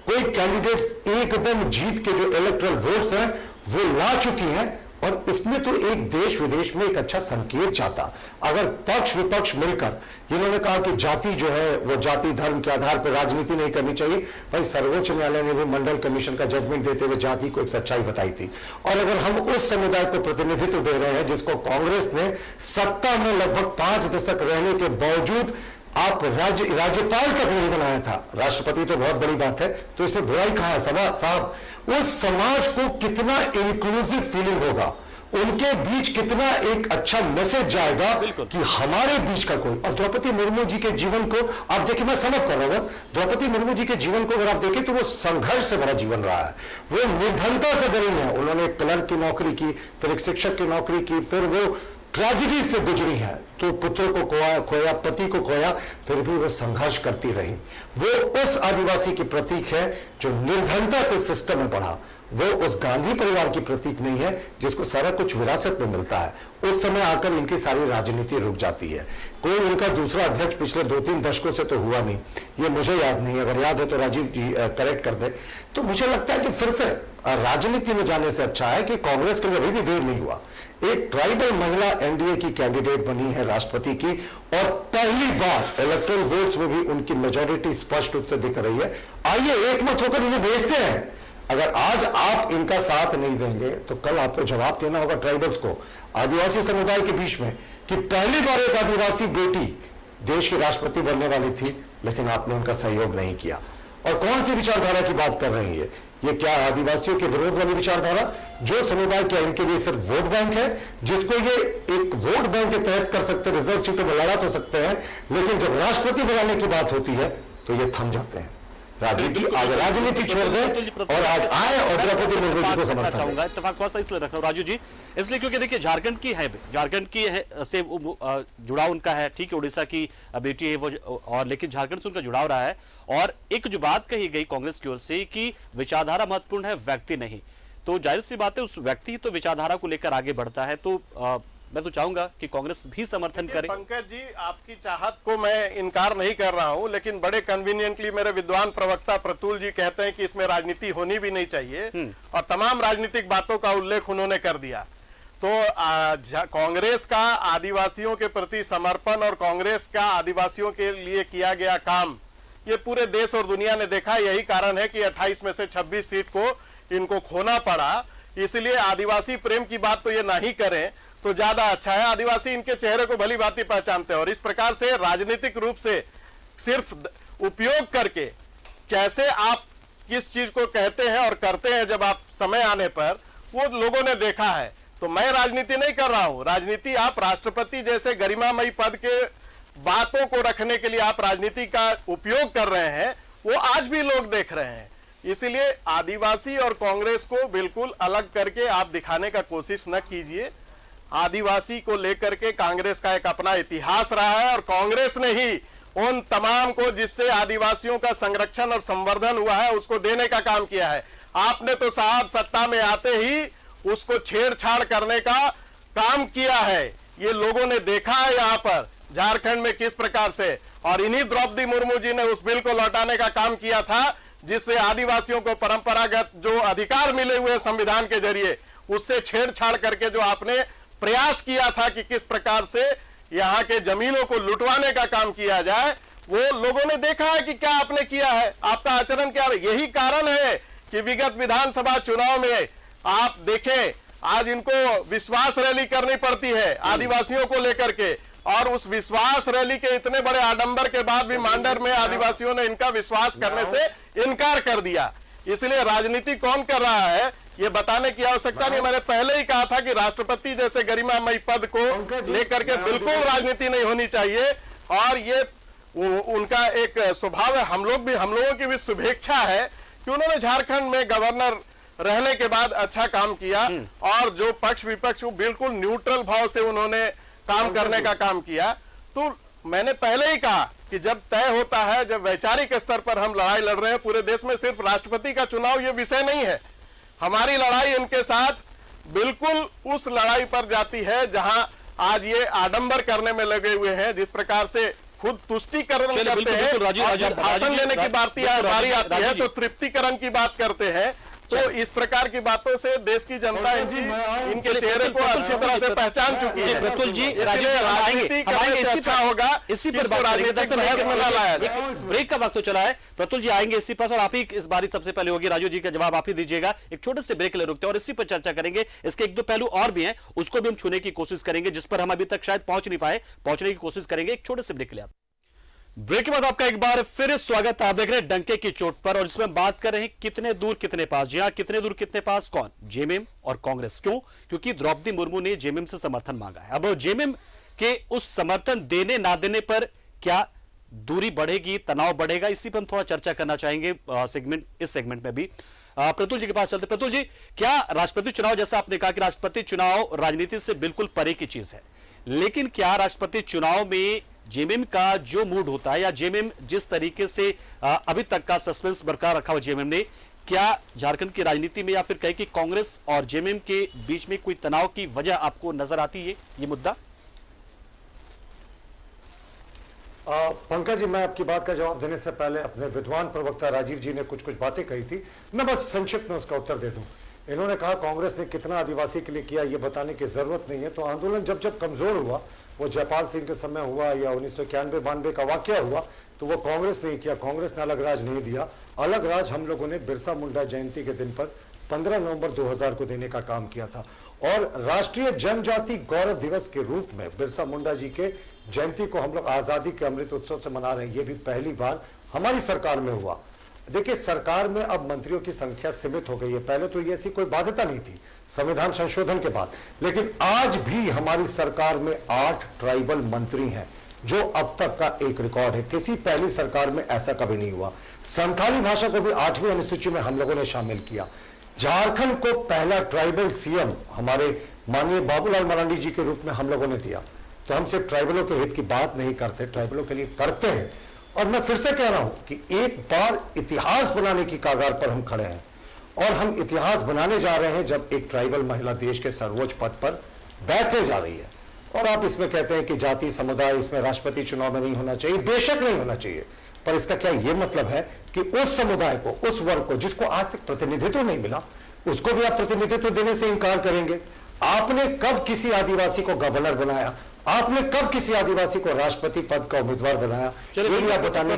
[SPEAKER 6] कोई कैंडिडेट एकदम जीत के जो इलेक्टोरल वोट्स हैं वो ला चुकी हैं और इसमें तो एक देश विदेश में एक अच्छा संकेत जाता। अगर पक्ष विपक्ष मिलकर इन्होंने कहा कि जाति जो है वो जाति धर्म के आधार पर राजनीति नहीं करनी चाहिए, भाई सर्वोच्च न्यायालय ने भी मंडल कमीशन का जजमेंट देते हुए जाति को एक सच्चाई बताई थी। और अगर हम उस समुदाय को प्रतिनिधित्व दे रहे हैं जिसको कांग्रेस ने सत्ता में लगभग 5 दशक रहने के बावजूद आप राज्यपाल तक नहीं बनाया था, राष्ट्रपति तो बहुत बड़ी बात है, तो इसमें बुराई कहां है साहब? उस समाज को कितना इंक्लूसिव फीलिंग होगा, उनके बीच कितना एक अच्छा मैसेज जाएगा कि हमारे बीच का कोई। और द्रौपदी मुर्मू जी के जीवन को आप देखिए, मैं समझ कर रहा हूं बस, द्रौपदी मुर्मू जी के जीवन को अगर आप देखें तो वो संघर्ष से बड़ा जीवन रहा है, वो निर्धनता से बनी है। उन्होंने एक क्लर्क की नौकरी की, फिर एक शिक्षक की नौकरी की, फिर वो ट्रेजेडी से गुजरी है, तो पुत्र को खोया, पति को खोया, फिर भी वो संघर्ष करती रही। वो उस आदिवासी की प्रतीक है जो निर्धनता से सिस्टम में बढ़ा। वो उस गांधी परिवार की प्रतीक नहीं है जिसको सारा कुछ विरासत में मिलता है। उस समय आकर इनकी सारी राजनीति रुक जाती है। कोई इनका दूसरा अध्यक्ष पिछले 2-3 दशकों से तो हुआ नहीं, ये मुझे याद नहीं, अगर याद है तो राजीव जी करेक्ट कर दे। तो मुझे लगता है कि फिर से राजनीति में जाने से अच्छा है कि कांग्रेस के लिए अभी भी देर नहीं हुआ। एक ट्राइबल महिला एनडीए की कैंडिडेट बनी है राष्ट्रपति की और पहली बार इलेक्टोरल वोट्स में भी उनकी मेजॉरिटी स्पष्ट रूप से दिख रही है। आइए एकमत होकर इन्हें भेजते हैं। अगर आज आप इनका साथ नहीं देंगे तो कल आपको जवाब देना होगा ट्राइबल्स को, आदिवासी समुदाय के बीच में, कि पहली बार एक आदिवासी बेटी देश की राष्ट्रपति बनने वाली थी लेकिन आपने उनका सहयोग नहीं किया। और कौन सी विचारधारा की बात कर रही है ये? क्या आदिवासियों के विरोध वाली विचारधारा, जो समुदाय क्या इनके लिए सिर्फ वोट बैंक है, जिसको ये एक वोट बैंक के तहत कर सकते, रिजर्व सीटों में लड़ा तो सकते हैं, लेकिन जब राष्ट्रपति बनाने की बात होती है तो ये थम जाते हैं। राजीव जी आज राजनीति छोड़ दें और आज आए और द्रौपदी मुर्मू जी को समर्थन
[SPEAKER 1] चाहूंगा। इत्तेफाक थोड़ा सा इसलिए रख रहा हूं राजू जी, इसलिए क्योंकि देखिए झारखंड की से जुड़ाव उनका है, ठीक है, उड़ीसा की बेटी है वो, और लेकिन झारखंड से उनका जुड़ाव रहा है। और एक जो बात कही गई कांग्रेस की ओर से कि विचारधारा महत्वपूर्ण है, व्यक्ति नहीं, तो जाहिर सी बात है उस व्यक्ति ही तो विचारधारा को लेकर आगे बढ़ता है। तो मैं तो चाहूंगा कि कांग्रेस भी समर्थन करे।
[SPEAKER 5] पंकज जी, आपकी चाहत को मैं इनकार नहीं कर रहा हूं, लेकिन बड़े कन्वीनियंटली मेरे विद्वान प्रवक्ता प्रतुल जी कहते हैं कि इसमें राजनीति होनी भी नहीं चाहिए, और तमाम राजनीतिक बातों का उल्लेख उन्होंने कर दिया। तो कांग्रेस का आदिवासियों के प्रति समर्पण और कांग्रेस का आदिवासियों के लिए किया गया काम ये पूरे देश और दुनिया ने देखा। यही कारण है कि 28 में से 26 सीट को इनको खोना पड़ा। इसलिए आदिवासी प्रेम की बात तो ये नहीं करें तो ज्यादा अच्छा है। आदिवासी इनके चेहरे को भली भांति पहचानते हैं, और इस प्रकार से राजनीतिक रूप से सिर्फ उपयोग करके कैसे आप किस चीज को कहते हैं और करते हैं जब आप समय आने पर, वो लोगों ने देखा है। तो मैं राजनीति नहीं कर रहा हूं। राजनीति आप राष्ट्रपति जैसे गरिमामयी पद के बातों को रखने के लिए आप राजनीति का उपयोग कर रहे हैं, वो आज भी लोग देख रहे हैं। इसलिए आदिवासी और कांग्रेस को बिल्कुल अलग करके आप दिखाने का कोशिश न कीजिए। आदिवासी को लेकर के कांग्रेस का एक अपना इतिहास रहा है, और कांग्रेस ने ही उन तमाम को जिससे आदिवासियों का संरक्षण और संवर्धन हुआ है उसको देने का काम किया है। आपने तो साहब सत्ता में आते ही उसको छेड़छाड़ करने का काम किया है। ये लोगों ने देखा है यहाँ पर झारखंड में किस प्रकार से, और इन्हीं द्रौपदी मुर्मू जी ने उस बिल को लौटाने का काम किया था जिससे आदिवासियों को परंपरागत जो अधिकार मिले हुए संविधान के जरिए उससे छेड़छाड़ करके जो आपने प्रयास किया था कि किस प्रकार से यहाँ के जमीनों को लुटवाने का काम किया जाए, वो लोगों ने देखा है कि क्या आपने किया है, आपका आचरण क्या है। यही कारण है कि विगत विधानसभा चुनाव में आप देखें आज इनको विश्वास रैली करनी पड़ती है आदिवासियों को लेकर के, और उस विश्वास रैली के इतने बड़े आडंबर के बाद भी मांडर में आदिवासियों ने इनका विश्वास करने से इनकार कर दिया। इसलिए राजनीति कौन कर रहा है ये बताने की आवश्यकता नहीं। मैंने पहले ही कहा था कि राष्ट्रपति जैसे गरिमामयी पद को लेकर के बिल्कुल राजनीति नहीं होनी चाहिए, और ये उनका एक स्वभाव है। हम लोगों की भी शुभेच्छा है कि उन्होंने झारखंड में गवर्नर रहने के बाद अच्छा काम किया, और जो पक्ष विपक्ष बिल्कुल न्यूट्रल भाव से उन्होंने काम करने का काम किया। तो मैंने पहले ही कहा कि जब तय होता है, जब वैचारिक स्तर पर हम लड़ाई लड़ रहे हैं पूरे देश में, सिर्फ राष्ट्रपति का चुनाव ये विषय नहीं है। हमारी लड़ाई इनके साथ बिल्कुल उस लड़ाई पर जाती है जहां आज ये आडंबर करने में लगे हुए हैं, जिस प्रकार से खुद तुष्टीकरण करते हैं, और जब भाषण लेने की बारी आती है तो तृप्तिकरण की बात करते हैं। तो इस प्रकार की बातों से देश की जनता इनके चेहरे को अच्छी तरह से पहचान चुकी है।
[SPEAKER 1] प्रतुल जी,
[SPEAKER 5] राजनीति करने से अच्छा होगा
[SPEAKER 1] इसी पर ब्रेक का वक्त तो चला है। प्रतुल जी आएंगे इसी पर, और आप ही इस बारी सबसे पहले होगी। राजू जी का जवाब आप ही दीजिएगा। एक छोटे से ब्रेक ले रुकते हैं और इसी पर चर्चा करेंगे। इसके एक दो पहलू और भी हैं, उसको भी हम छूने की कोशिश करेंगे, जिस पर हम अभी तक शायद पहुंच नहीं पाए, पहुंचने की कोशिश करेंगे। एक छोटे से ब्रेक ले आते। ब्रेक के बाद आपका एक बार फिर स्वागत। आप देख रहे हैं डंके की चोट पर, और इसमें बात कर रहे हैं कितने दूर कितने पास। जी हां, कितने दूर कितने पास कौन? जेएमएम और कांग्रेस। क्यों? क्योंकि द्रौपदी मुर्मू ने जेएमएम से समर्थन मांगा है। अब जेएमएम के उस समर्थन देने ना देने पर क्या दूरी बढ़ेगी, तनाव बढ़ेगा, इसी पर हम थोड़ा चर्चा करना चाहेंगे इस सेगमेंट में भी। प्रतुल जी के पास चलते। प्रतुल जी, क्या राष्ट्रपति चुनाव, जैसा आपने कहा कि राष्ट्रपति चुनाव राजनीति से बिल्कुल परे की चीज है, लेकिन क्या राष्ट्रपति चुनाव में जेएमएम का जो मूड होता है, या जेएमएम जिस तरीके से अभी तक का सस्पेंस बरकरार रखा हुआ जेएमएम ने, क्या झारखंड की राजनीति में या फिर कहे कि कांग्रेस और जेएमएम के बीच में कोई तनाव की वजह आपको नजर आती है ये मुद्दा?
[SPEAKER 6] पंकज जी, मैं आपकी बात का जवाब देने से पहले अपने विद्वान प्रवक्ता राजीव जी ने कुछ बातें कही थी, मैं बस संक्षिप्त में उसका उत्तर दे दूं। इन्होंने कहा कांग्रेस ने कितना आदिवासी के लिए किया ये बताने की जरूरत नहीं है। तो आंदोलन जब कमजोर हुआ, वो जयपाल सिंह के समय हुआ या 1991-92 का वाकया हुआ, तो वो कांग्रेस नहीं किया। कांग्रेस ने अलग राज नहीं दिया। अलग राज हम लोगों ने बिरसा मुंडा जयंती के दिन पर 15 नवंबर 2000 को देने का काम किया था, और राष्ट्रीय जनजाति गौरव दिवस के रूप में बिरसा मुंडा जी के जयंती को हम लोग आजादी के अमृत उत्सव से मना रहे हैं। ये भी पहली बार हमारी सरकार में हुआ। देखिए, सरकार में अब मंत्रियों की संख्या सीमित हो गई है। पहले तो ये ऐसी कोई बाध्यता नहीं थी संविधान संशोधन के बाद, लेकिन आज भी हमारी सरकार में 8 ट्राइबल मंत्री हैं। जो अब तक का एक रिकॉर्ड है। किसी पहली सरकार में ऐसा कभी नहीं हुआ। संथाली भाषा को भी 8वीं अनुसूची में हम लोगों ने शामिल किया। झारखंड को पहला ट्राइबल सीएम हमारे माननीय बाबूलाल मरांडी जी के रूप में हम लोगों ने दिया। तो हम सिर्फ ट्राइबलों के हित की बात नहीं करते, ट्राइबलों के लिए करते हैं। और मैं फिर से कह रहा हूं कि एक बार इतिहास बनाने की कगार पर हम खड़े हैं, और हम इतिहास बनाने जा रहे हैं जब एक ट्राइबल महिला देश के सर्वोच्च पद पर बैठने जा रही है। और आप इसमें कहते हैं कि जाति समुदाय इसमें राष्ट्रपति चुनाव में नहीं होना चाहिए। बेशक नहीं होना चाहिए, पर इसका क्या यह मतलब है कि उस समुदाय को, उस वर्ग को जिसको आज तक प्रतिनिधित्व नहीं मिला, उसको भी आप प्रतिनिधित्व देने से इंकार करेंगे? आपने कब किसी आदिवासी को गवर्नर बनाया? आपने कब किसी आदिवासी को राष्ट्रपति पद का उम्मीदवार बनाया?
[SPEAKER 1] चलिए आप बताने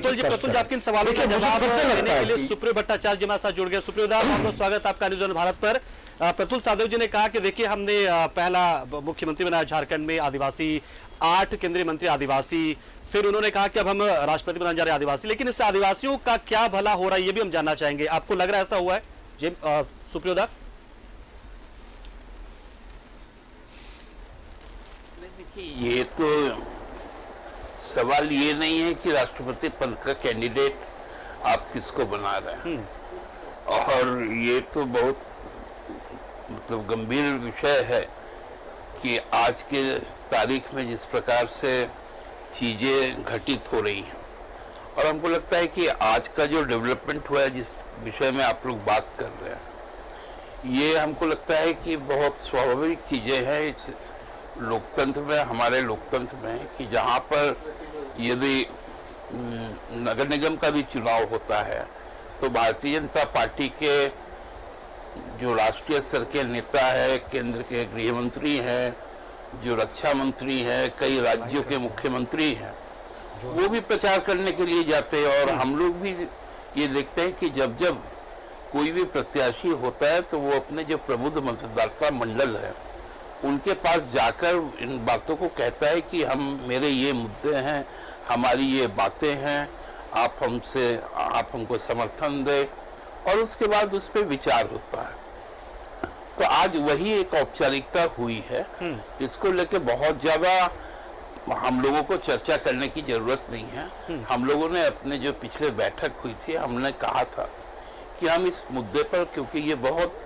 [SPEAKER 1] आपके इन सवालों का जवाब देने के लिए सुप्रियो भट्टाचार्य जी हमारे साथ जुड़ गए। सुप्रियो दा, आपका स्वागत आपका न्यूज़ ऑन भारत पर। प्रतुल साधव जी ने कहा कि देखिए हमने पहला मुख्यमंत्री बनाया झारखंड में आदिवासी, 8 केंद्रीय मंत्री आदिवासी, फिर उन्होंने कहा कि अब हम राष्ट्रपति बनाने जा रहे हैं आदिवासी। लेकिन इससे आदिवासियों का क्या भला हो रहा है ये भी हम जानना चाहेंगे। आपको लग रहा है ऐसा हुआ है जी सुप्रियो दा?
[SPEAKER 4] ये तो सवाल ये नहीं है कि राष्ट्रपति पद का कैंडिडेट आप किसको बना रहे हैं, और ये तो बहुत मतलब गंभीर विषय है कि आज के तारीख में जिस प्रकार से चीजें घटित हो रही हैं, और हमको लगता है कि आज का जो डेवलपमेंट हुआ है जिस विषय में आप लोग बात कर रहे हैं, ये हमको लगता है कि बहुत स्वाभाविक चीजें हैं इस लोकतंत्र में, हमारे लोकतंत्र में, कि जहाँ पर यदि नगर निगम का भी चुनाव होता है तो भारतीय जनता पार्टी के जो राष्ट्रीय स्तर के नेता है, केंद्र के गृह मंत्री हैं, जो रक्षा मंत्री हैं, कई राज्यों के मुख्यमंत्री हैं, वो भी प्रचार करने के लिए जाते हैं। और हम लोग भी ये देखते हैं कि जब जब कोई भी प्रत्याशी होता है तो वो अपने जो प्रबुद्ध मतदाता मंडल है उनके पास जाकर इन बातों को कहता है कि हम, मेरे ये मुद्दे हैं, हमारी ये बातें हैं, आप हमको समर्थन दें, और उसके बाद उस पर विचार होता है। तो आज वही एक औपचारिकता हुई है, इसको लेके बहुत ज्यादा हम लोगों को चर्चा करने की जरूरत नहीं है। हम लोगों ने अपने जो पिछले बैठक हुई थी, हमने कहा था कि हम इस मुद्दे पर, क्योंकि ये बहुत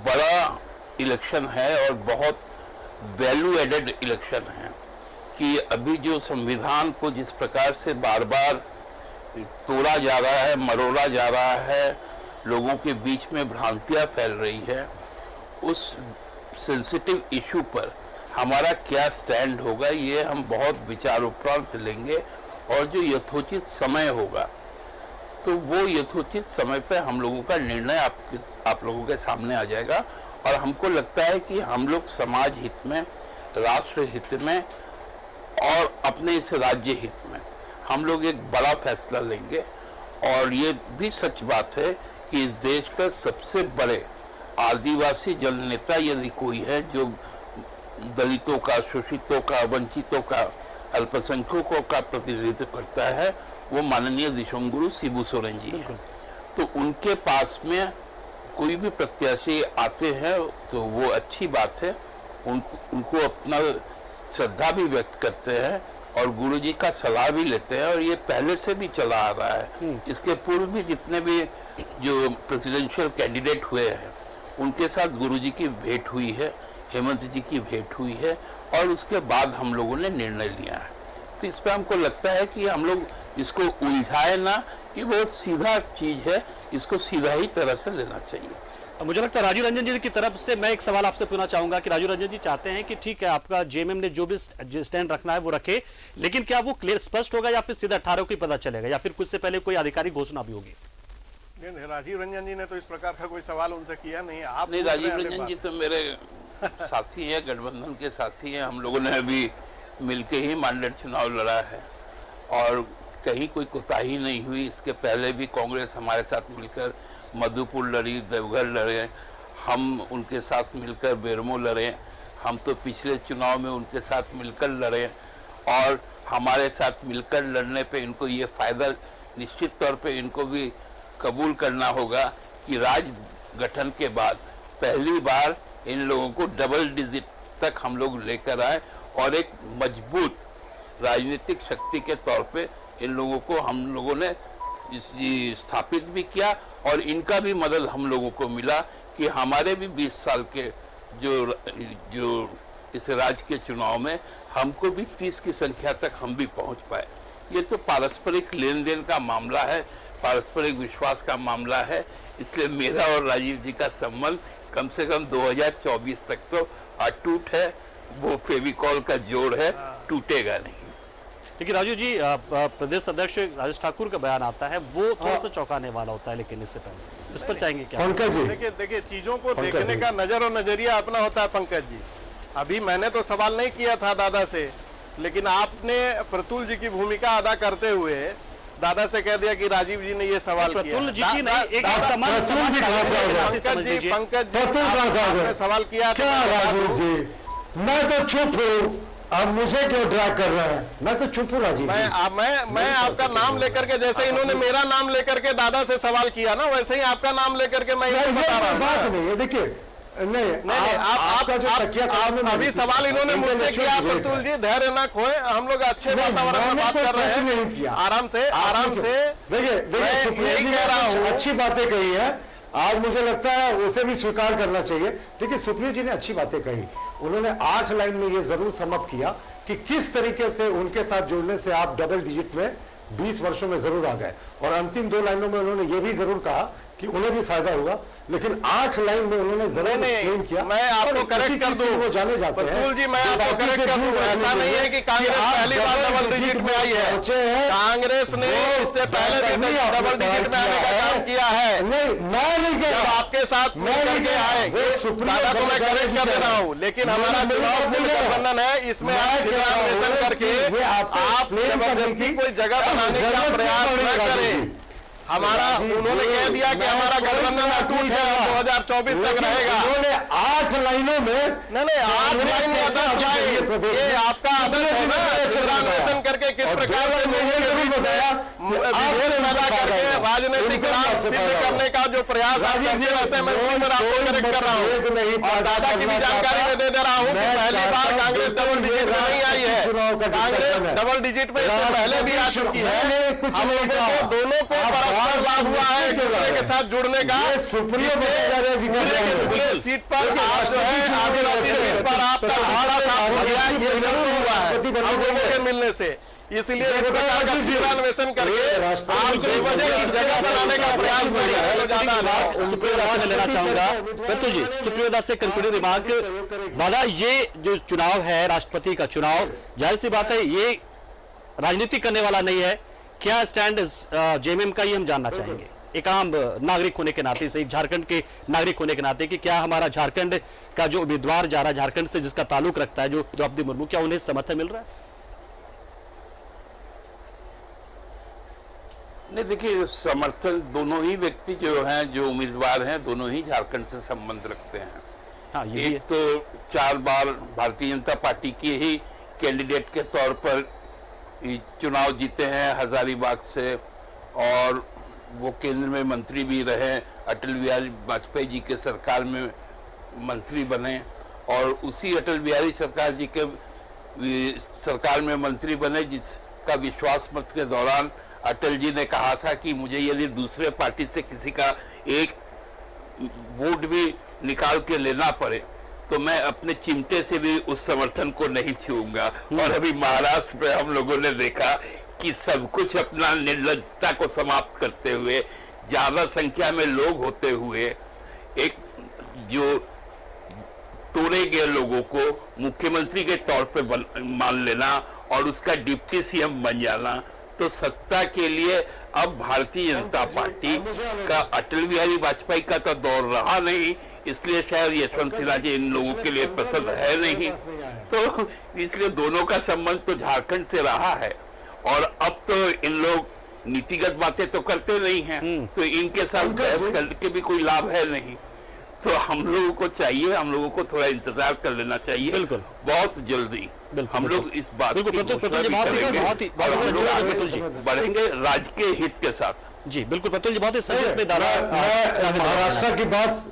[SPEAKER 4] बड़ा इलेक्शन है और बहुत वैल्यू एडेड इलेक्शन है, कि अभी जो संविधान को जिस प्रकार से बार बार तोड़ा जा रहा है, मरोड़ा जा रहा है, लोगों के बीच में भ्रांतियां फैल रही है, उस सेंसिटिव इशू पर हमारा क्या स्टैंड होगा ये हम बहुत विचार उपरांत लेंगे, और जो यथोचित समय होगा तो वो यथोचित समय पे हम लोगों का निर्णय आप लोगों के सामने आ जाएगा। और हमको लगता है कि हम लोग समाज हित में, राष्ट्र हित में और अपने इस राज्य हित में हम लोग एक बड़ा फैसला लेंगे। और ये भी सच बात है कि इस देश का सबसे बड़े आदिवासी जननेता यदि कोई है जो दलितों का, शोषितों का, वंचितों का, अल्पसंख्यकों का प्रतिनिधित्व करता है, वो माननीय दिशोंगुरु शिबू सोरेन जी हैं। तो उनके पास में कोई भी प्रत्याशी आते हैं तो वो अच्छी बात है, उनको अपना श्रद्धा भी व्यक्त करते हैं और गुरुजी का सलाह भी लेते हैं, और ये पहले से भी चला आ रहा है। इसके पूर्व भी जितने भी जो प्रेसिडेंशियल कैंडिडेट हुए हैं उनके साथ गुरुजी की भेंट हुई है, हेमंत जी की भेंट हुई है, और उसके बाद हम लोगों ने निर्णय लिया है। तो इस पर हमको लगता है कि हम लोग इसको उलझाए ना, ये बहुत सीधा चीज है, इसको सीधा ही तरह से लेना चाहिए।
[SPEAKER 1] मुझे लगता है राजीव रंजन जी की तरफ से मैं एक सवाल आपसे पूछना चाहूंगा कि राजीव रंजन जी चाहते हैं कि ठीक है आपका जेएमएम ने जो भी स्टैंड रखना है वो रखे, लेकिन क्या वो क्लियर स्पष्ट होगा या फिर सीधा 18 को ही पता चलेगा, या फिर कुछ से पहले कोई आधिकारिक घोषणा भी होगी?
[SPEAKER 5] नहीं, राजीव रंजन जी ने तो इस प्रकार का कोई सवाल उनसे किया नहीं। आप
[SPEAKER 4] नहीं, राजीव रंजन जी तो मेरे साथी हैं, गठबंधन के साथी हैं। हम लोगों ने अभी मिलके ही मांडर चुनाव लड़ा है और कहीं कोई कोताही नहीं हुई। इसके पहले भी कांग्रेस हमारे साथ मिलकर मधुपुर लड़ी, देवघर लड़े, हम उनके साथ मिलकर बेरमो लड़े, हम तो पिछले चुनाव में उनके साथ मिलकर लड़े, और हमारे साथ मिलकर लड़ने पे इनको ये फायदा निश्चित तौर पे इनको भी कबूल करना होगा कि राज गठन के बाद पहली बार इन लोगों को डबल डिजिट तक हम लोग लेकर आए और एक मजबूत राजनीतिक शक्ति के तौर पे इन लोगों को हम लोगों ने स्थापित भी किया और इनका भी मदद हम लोगों को मिला कि हमारे भी 20 साल के जो इस राज्य के चुनाव में हमको भी 30 की संख्या तक हम भी पहुंच पाए। ये तो पारस्परिक लेन देन का मामला है, पारस्परिक विश्वास का मामला है, इसलिए मेरा और राजीव जी का संबंध कम से कम 2024 तक तो अटूट है। वो फेविकॉल का जोड़ है, टूटेगा नहीं।
[SPEAKER 1] देखिए राजू जी, प्रदेश अध्यक्ष राजेश ठाकुर का बयान आता है वो थोड़ा सा चौंकाने वाला होता है, लेकिन इससे पहले इस पर चाहेंगे क्या?
[SPEAKER 6] पंकज जी,
[SPEAKER 5] देखिए चीजों को देखने का नजर और नजरिया अपना होता है। पंकज जी, अभी मैंने तो सवाल नहीं किया था दादा से, लेकिन आपने प्रतुल जी की भूमिका अदा करते हुए दादा से कह दिया कि राजीव जी ने ये सवाल किया।
[SPEAKER 1] प्रतुल जी की नहीं, एक
[SPEAKER 5] पंकज जी आपने सवाल किया
[SPEAKER 6] क्या राजीव जी, मैं तो चुप हूँ, अब मुझे क्यों ड्रैग कर रहे हैं? मैं तो चुप हूँ राजीव जी।
[SPEAKER 5] मैं आपका नाम लेकर के, जैसे इन्होंने मेरा नाम लेकर के दादा से सवाल किया ना, वैसे ही आपका नाम लेकर के मैं बता रहा हूँ।
[SPEAKER 6] बात नहीं है, देखिए नहीं, आपका जो तकिया
[SPEAKER 5] अभी सवाल इन्होंने मुझसे किया। प्रतुल जी धैर्य न खोए, हम लोग अच्छे वातावरण में बात कर रहे हैं, आराम से
[SPEAKER 6] देखिए सुप्रिया जी ने अच्छी बातें कही है, आज मुझे लगता है उसे भी स्वीकार करना चाहिए। देखिए सुप्रिया जी ने अच्छी बातें कही, उन्होंने 8 लाइन में ये जरूर समअप किया कि किस तरीके से उनके साथ जुड़ने से आप डबल डिजिट में 20 वर्षों में जरूर आ गए, और अंतिम 2 लाइनों में उन्होंने ये भी जरूर कहा कि उन्हें भी फायदा हुआ, लेकिन 8 लाइन में उन्होंने जरूर एक्सप्लेन किया।
[SPEAKER 5] मैं आपको करेक्ट कर दूं,
[SPEAKER 6] वो जाने जाते हैं
[SPEAKER 5] प्रतुल जी, मैं आपको करेक्ट कर दूं, ऐसा नहीं है कि कांग्रेस पहली बार डबल डिजिट में आई है। कांग्रेस ने इससे पहले भी डबल डिजिट में आने का काम किया है।
[SPEAKER 6] नहीं, मैं नहीं कह रहा,
[SPEAKER 5] आपके साथ मिलकर के आए, दादा को मैं करेक्ट कर दे रहा हूँ, लेकिन हमारा चुनाव गठबंधन है, इसमें आप करके आप जबरदस्ती कोई जगह बनाने का प्रयास न करें। हमारा उन्होंने कह दिया कि हमारा गठबंधन अटूट है, 2024 तक रहेगा।
[SPEAKER 6] उन्होंने 8 लाइनों में
[SPEAKER 5] नहीं 8 लाइन में ये आपका आदत है ना, चित्रान्वेषण करके किस प्रकार से बताया पैदा करके राजनीतिक लाभ सिद्ध करने का जो प्रयास आप करते रहते हैं, मैं उसी में आपको करेक्ट कर रहा हूँ और दादा की भी जानकारी में दे रहा हूँ कि पहली बार कांग्रेस डबल डिजिट में नहीं आई है। कांग्रेस डबल डिजिट में इससे पहले भी आ चुकी है। हम लोगों को दोनों को परस्पर लाभ हुआ है एक दूसरे के साथ जुड़ने का। सीट पर आज जो है आदिवासी सीट पर आपका हमारा साथ दिया, ये जरूर हुआ है हम लोगों के मिलने से। इसलिए इस प्रकार का चित्रान्वेषण करके आप बेवजह की जगह बनाने का प्रयास नहीं है।
[SPEAKER 1] सुप्रिया दास से लेना चाहूंगा। प्रतुल जी, सुप्रिया दास से कंक्लूडिंग रिमार्क। दादा, ये जो चुनाव है राष्ट्रपति का चुनाव, जाहिर सी बात है ये राजनीति करने वाला नहीं है, क्या स्टैंड जेएमएम का, ये हम जानना चाहेंगे एक आम नागरिक होने के नाते से, झारखंड के नागरिक होने के नाते, कि क्या हमारा झारखंड का जो उम्मीदवार जा रहा है, झारखंड से जिसका ताल्लुक रखता है, जो द्रौपदी मुर्मू, क्या उन्हें समर्थन मिल रहा है?
[SPEAKER 4] नहीं, देखिए समर्थन दोनों ही व्यक्ति जो हैं, जो उम्मीदवार हैं, दोनों ही झारखंड से संबंध रखते हैं।
[SPEAKER 1] हाँ,
[SPEAKER 4] एक तो 4 बार भारतीय जनता पार्टी के ही कैंडिडेट के तौर पर चुनाव जीते हैं हजारीबाग से, और वो केंद्र में मंत्री भी रहे, अटल बिहारी वाजपेयी जी के सरकार में मंत्री बने, और उसी अटल बिहारी सरकार में मंत्री बने जिसका विश्वास मत के दौरान अटल जी ने कहा था कि मुझे यदि दूसरे पार्टी से किसी का एक वोट भी निकाल के लेना पड़े तो मैं अपने चिमटे से भी उस समर्थन को नहीं छूऊंगा। और अभी महाराष्ट्र में हम लोगों ने देखा कि सब कुछ अपना निर्लज्जता को समाप्त करते हुए, ज्यादा संख्या में लोग होते हुए, एक जो तोड़े गए लोगों को मुख्यमंत्री के तौर पे मान लेना और उसका डिप्टी सीएम बन जाना, तो सत्ता के लिए अब भारतीय जनता पार्टी का अटल बिहारी वाजपेयी का तो दौर रहा नहीं, इसलिए शायद यशवंत सिन्हा जी इन लोगों के लिए पसंद है नहीं, तो इसलिए दोनों का संबंध तो झारखंड से रहा है। और अब तो इन लोग नीतिगत बातें तो करते नहीं हैं, तो इनके साथ बहस करके भी कोई लाभ है नहीं। तो हम लोगों को चाहिए, हम लोगों को थोड़ा इंतजार कर लेना चाहिए।
[SPEAKER 1] बिल्कुल,
[SPEAKER 4] बहुत जल्दी हम लोग इस बात की बढ़ेंगे राज्य के हित के साथ।
[SPEAKER 1] जी बिल्कुल प्रतुल जी, बहुत ही संक्षेप में
[SPEAKER 6] महाराष्ट्र की बात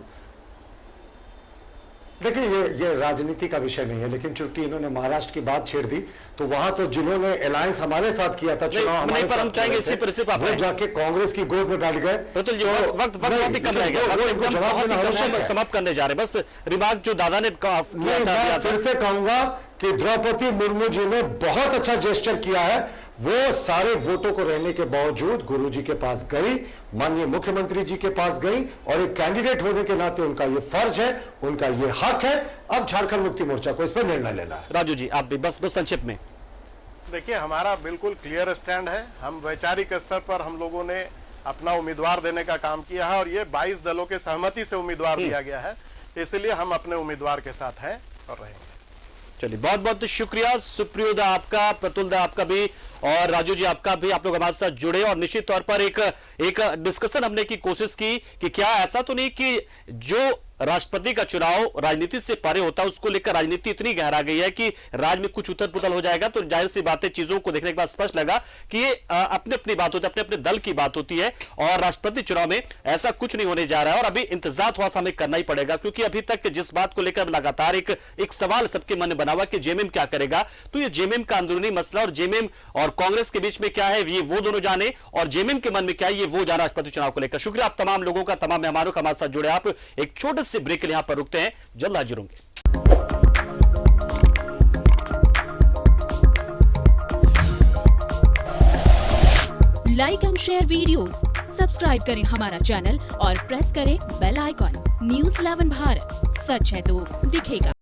[SPEAKER 6] देखिए ये राजनीति का विषय नहीं है, लेकिन चूंकि इन्होंने महाराष्ट्र की बात छेड़ दी तो वहां तो जिन्होंने अलायंस हमारे साथ किया था चुनाव हमारे
[SPEAKER 1] पर हम चाहेंगे इसी पर सिर्फ
[SPEAKER 6] वो जाके कांग्रेस की गोद में बैठ गए।
[SPEAKER 1] प्रतुल जी वक्त बहुत ही कम रह गया, समाप्त करने जा रहे, बस रिमार्क जो दादा ने
[SPEAKER 6] मैं फिर से कहूंगा कि द्रौपदी मुर्मू जी ने बहुत अच्छा जेस्चर किया है। वो सारे वोटों को रहने के बावजूद गुरुजी के पास गई, माननीय मुख्यमंत्री जी के पास गई, और एक कैंडिडेट होने के नाते उनका ये फर्ज है, उनका ये हक है। अब झारखंड मुक्ति मोर्चा को इस पर निर्णय लेना है।
[SPEAKER 1] राजू जी आप भी बस संक्षिप्त में।
[SPEAKER 5] देखिए हमारा बिल्कुल क्लियर स्टैंड है। हम वैचारिक स्तर पर हम लोगों ने अपना उम्मीदवार देने का काम किया है और ये 22 दलों के सहमति से उम्मीदवार दिया गया है, इसलिए हम अपने उम्मीदवार के साथ हैं और रहेंगे।
[SPEAKER 1] चलिए बहुत बहुत शुक्रिया सुप्रियो दा आपका, प्रतुल दा आपका भी, और राजू जी आपका भी। आप लोग हमारे साथ जुड़े और निश्चित तौर पर एक डिस्कशन हमने की कोशिश की कि क्या ऐसा तो नहीं कि जो राष्ट्रपति का चुनाव राजनीति से परे होता है, उसको लेकर राजनीति इतनी गहरा गई है कि राज्य में कुछ उथल पुथल हो जाएगा। तो जाहिर सी बातें चीजों को देखने के बाद स्पष्ट लगा कि ये अपने अपनी बात होती है, अपने अपने दल की बात होती है, और राष्ट्रपति चुनाव में ऐसा कुछ नहीं होने जा रहा है। और अभी इंतजार थोड़ा सा हमें करना ही पड़ेगा, क्योंकि अभी तक जिस बात को लेकर लगातार एक सवाल सबके मन में बना हुआ कि जेएमएम क्या करेगा। तो ये जेएमएम का अंदरूनी मसला और जेएमएम और कांग्रेस के बीच में क्या है ये वो दोनों जाने, और जेएमएम के मन में क्या है ये वो जाना राष्ट्रपति चुनाव को लेकर। शुक्रिया आप तमाम लोगों का, तमाम मेहमानों का हमारे साथ जुड़े। आप एक छोटे से ब्रेक के लिए यहां पर रुकते हैं, जल्द हाजिर होंगे।
[SPEAKER 7] Like and share videos, subscribe करें हमारा चैनल और प्रेस करें बेल आइकॉन। न्यूज़ 11 भारत, सच है तो दिखेगा।